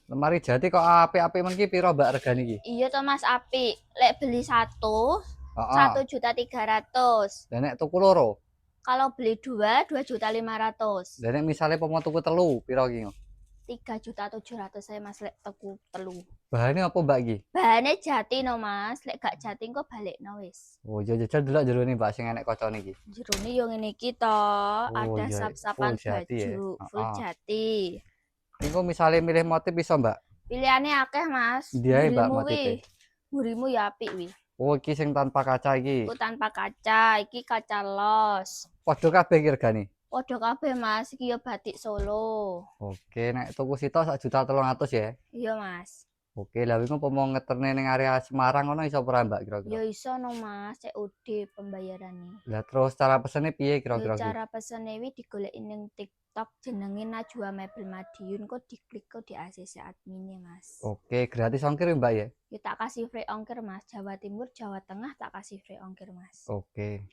Lemari jati kok apik-apik men ki piro Mbak regane iki? Iya toh Mas apik. Lek beli Heeh. 1.300.000. Lah nek tuku loro, Kalau beli dua 2.500.000. lah nek misale pomo tuku telu piro ki? 3.700.000 saya Mas lek tuku telu. Bahane apa Mbak iki? Bahannya jati no Mas, lek gak jati engko balekno wis. Oh, jajal delok jerone Mbak sing enek kocone iki. Jerone yo ngene iki to, Oh ada iya, sap-sapan full jati ya. baju, full Heeh. jati. Engko misale milih motif iso Mbak? Pilihannya akeh Mas, Ndi ae Mbak mburimu wi. motife? Mburimu ya apik wi. Oh, iki sing tanpa kaca iki. Iku tanpa kaca, iki kaca los. Padha kabeh iki regane. Padha kabeh Mas, iki yo batik Solo. Oke, nek tuku sitok 1.300.000 ya. Iya Mas. Oke, lha wingi umpama ngeterne ning area Semarang ngono iso ora Mbak kira-kira? Yo iso no Mas, COD pembayarannya. Lah terus cara pesene piye Yo kira-kira ki? cara pesene wi digoleki ning TikTok jenenge Najwa Mebel Madiun kok diklik kok di ACC adminnya Mas. Oke, gratis ongkir ya Mbak ya? Ya tak kasih free ongkir Mas. Jawa Timur, Jawa Tengah tak kasih free ongkir Mas. Oke.